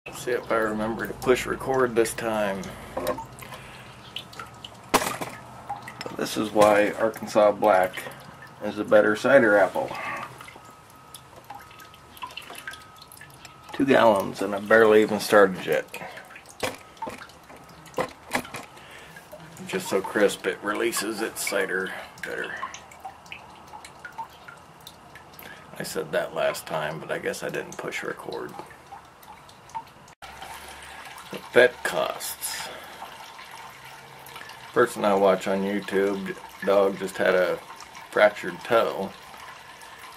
Let's see if I remember to push record this time. This is why Arkansas Black is a better cider apple. 2 gallons and I barely even started yet. Just so crisp it releases its cider better. I said that last time, but I guess I didn't push record. The vet costs. Person I watch on YouTube, dog just had a fractured toe.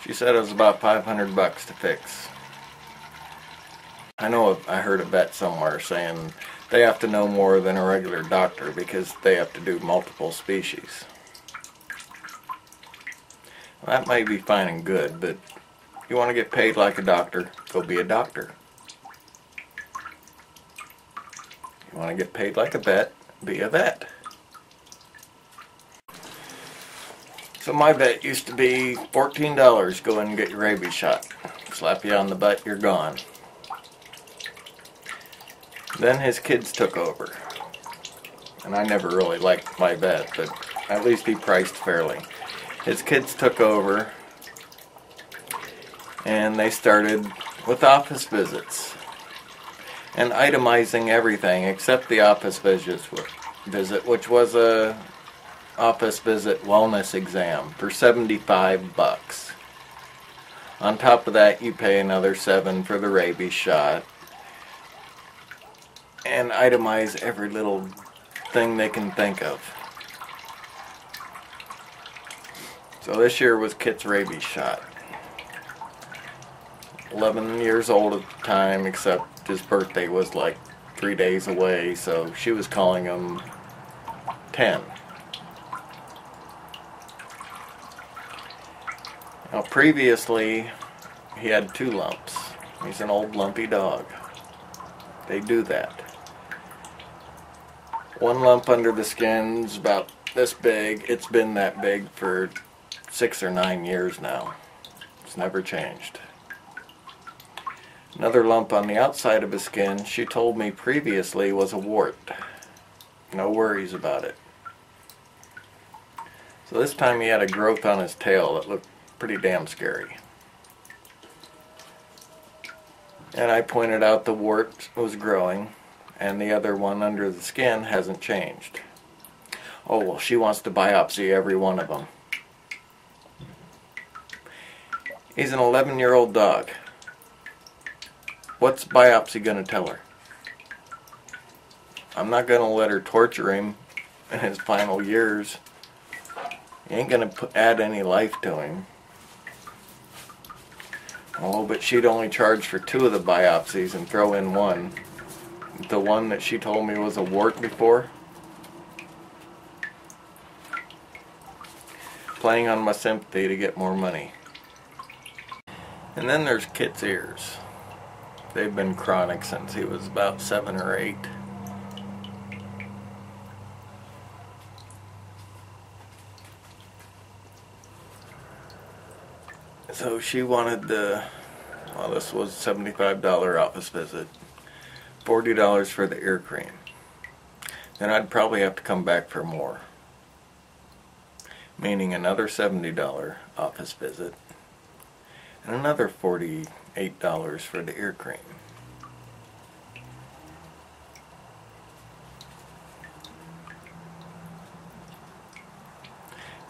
She said it was about $500 to fix. I know I heard a vet somewhere saying they have to know more than a regular doctor because they have to do multiple species. Well, that might be fine and good, but if you want to get paid like a doctor, go be a doctor. If you want to get paid like a vet, be a vet. So my vet used to be $14, go in and get your rabies shot. Slap you on the butt, you're gone. Then his kids took over. And I never really liked my vet, but at least he priced fairly. His kids took over and they started with office visits and itemizing everything except the office visit, which was a office visit wellness exam for $75. On top of that, you pay another $7 for the rabies shot, and itemize every little thing they can think of. So this year was Kit's rabies shot. 11 years old at the time, except his birthday was like 3 days away, so she was calling him 10. Now previously, he had 2 lumps. He's an old lumpy dog. They do that. 1 lump under the skin's about this big. It's been that big for 6 or 9 years now. It's never changed. Another lump on the outside of his skin, she told me previously, was a wart. No worries about it. So this time he had a growth on his tail that looked pretty damn scary. And I pointed out the wart was growing and the other one under the skin hasn't changed. Oh, well, she wants to biopsy every one of them. He's an 11-year-old dog. What's biopsy going to tell her? I'm not going to let her torture him in his final years. You ain't going to add any life to him. Oh, but she'd only charge for 2 of the biopsies and throw in 1. The one that she told me was a wart before. Playing on my sympathy to get more money. And then there's Kit's ears. They've been chronic since he was about 7 or 8. So she wanted the, well, this was $75 office visit, $40 for the ear cream. Then I'd probably have to come back for more, meaning another $70 office visit and another $48 for the ear cream.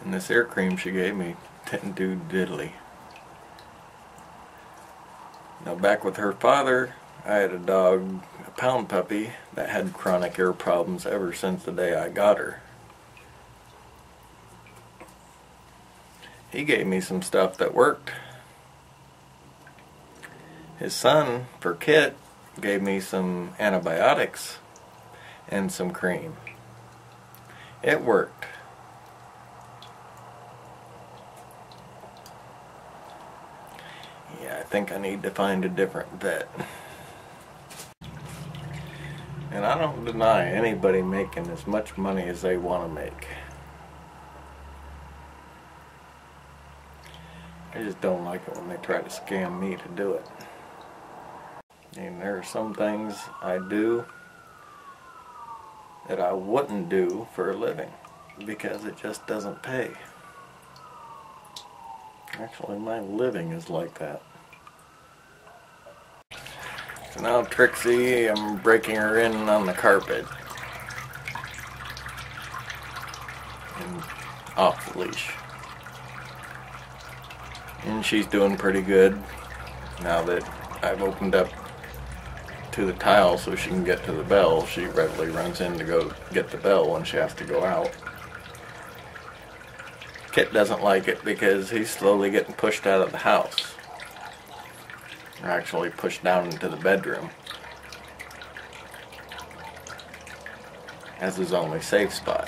And this ear cream she gave me didn't do diddly. Now back with her father, I had a dog, a pound puppy, that had chronic ear problems ever since the day I got her. He gave me some stuff that worked. His son, for Kit, gave me some antibiotics and some cream. It worked. Yeah, I think I need to find a different vet. And I don't deny anybody making as much money as they want to make. I just don't like it when they try to scam me to do it. And there are some things I do that I wouldn't do for a living because it just doesn't pay. Actually, my living is like that. So now Trixie, I'm breaking her in on the carpet and off the leash. And she's doing pretty good now that I've opened up to the tile so she can get to the bell. She readily runs in to go get the bell when she has to go out. Kit doesn't like it because he's slowly getting pushed out of the house. Or actually pushed down into the bedroom as his only safe spot.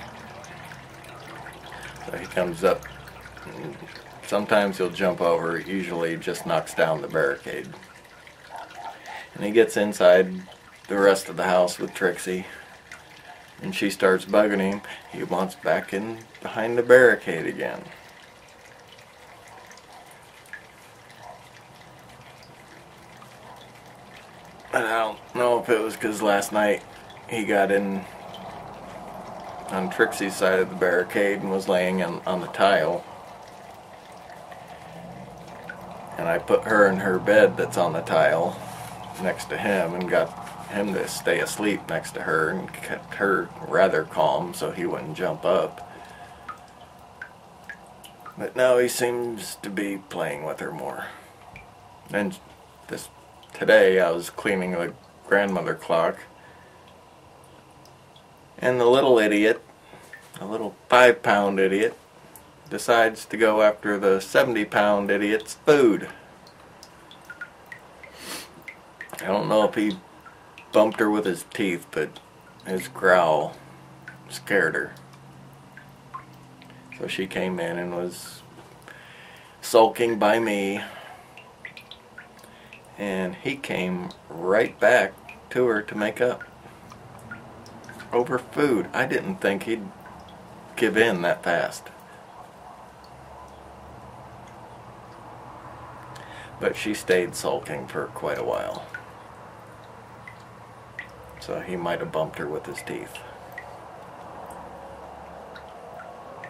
So he comes up, and sometimes he'll jump over, usually just knocks down the barricade. And he gets inside the rest of the house with Trixie, and she starts bugging him. He wants back in behind the barricade again. And I don't know if it was because last night he got in on Trixie's side of the barricade and was laying on the tile. And I put her in her bed that's on the tile next to him and got him to stay asleep next to her and kept her rather calm so he wouldn't jump up. But now he seems to be playing with her more. And today I was cleaning the grandmother clock, and the little idiot, a little 5-pound idiot, decides to go after the 70-pound idiot's food. I don't know if he bumped her with his teeth, but his growl scared her. So she came in and was sulking by me, and he came right back to her to make up over food. I didn't think he'd give in that fast. But she stayed sulking for quite a while. So he might have bumped her with his teeth.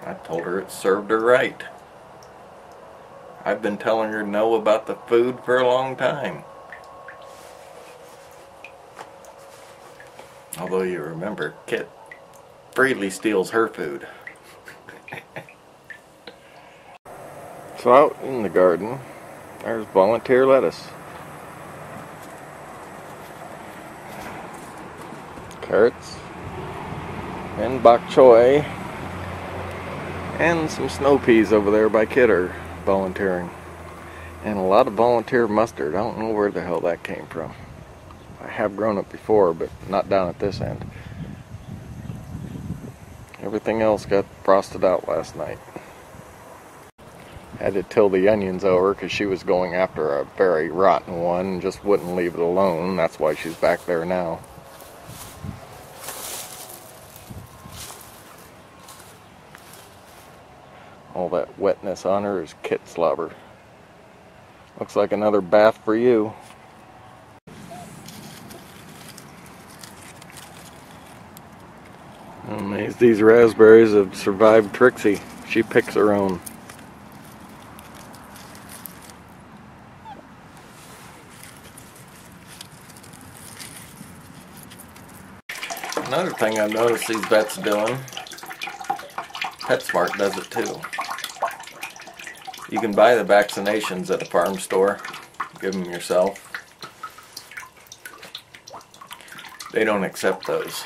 I told her it served her right. I've been telling her no about the food for a long time. Although you remember, Kit freely steals her food. So out in the garden, there's volunteer lettuce. Carrots and bok choy and some snow peas over there by Kit are volunteering, and a lot of volunteer mustard. I don't know where the hell that came from. I have grown it before, but not down at this end. Everything else got frosted out last night. Had to till the onions over because she was going after a very rotten one and just wouldn't leave it alone. That's why she's back there now. All that wetness on her is Kit slobber. Looks like another bath for you. And these raspberries have survived Trixie. She picks her own. Another thing I've noticed these vets doing, PetSmart does it too. You can buy the vaccinations at a farm store, give them yourself. They don't accept those.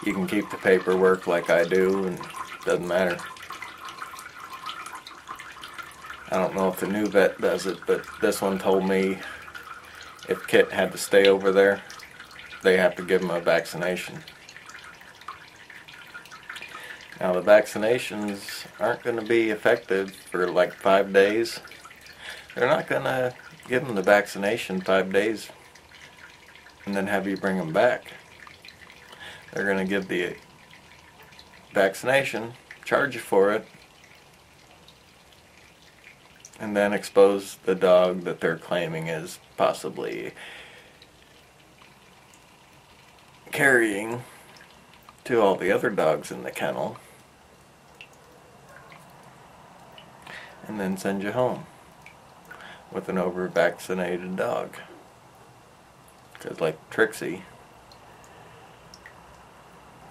You can keep the paperwork like I do, and it doesn't matter. I don't know if the new vet does it, but this one told me if Kit had to stay over there, they have to give him a vaccination. Now the vaccinations aren't going to be effective for like 5 days. They're not going to give him the vaccination 5 days and then have you bring him back. They're going to give the vaccination, charge you for it, and then expose the dog that they're claiming is possibly carrying to all the other dogs in the kennel, and then send you home with an over-vaccinated dog. Because like Trixie,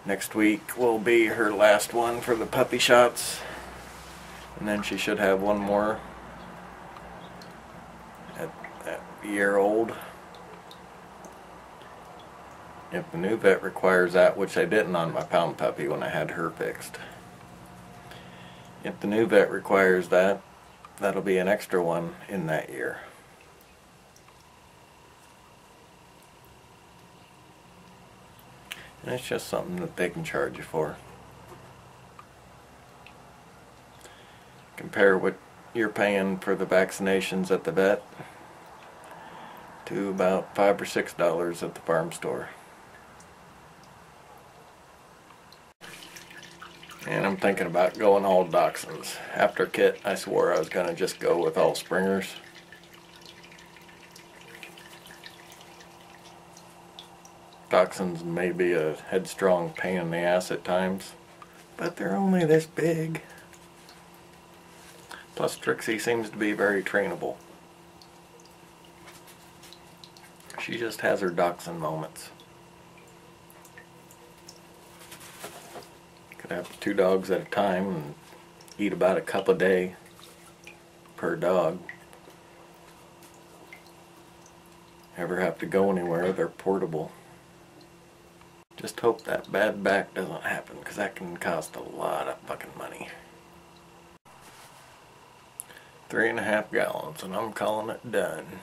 next week will be her last one for the puppy shots, and then she should have one more at a year old. If the new vet requires that, which I didn't on my pound puppy when I had her fixed. If the new vet requires that, that'll be an extra one in that year. And it's just something that they can charge you for. Compare what you're paying for the vaccinations at the vet to about $5 or $6 at the farm store. And I'm thinking about going all dachshunds. After Kit, I swore I was going to just go with all springers. Dachshunds may be a headstrong pain in the ass at times, but they're only this big. Plus Trixie seems to be very trainable. She just has her dachshund moments. Could have 2 dogs at a time and eat about a cup a day per dog. Ever have to go anywhere, they're portable. Just hope that bad back doesn't happen, because that can cost a lot of fucking money. 3.5 gallons, and I'm calling it done.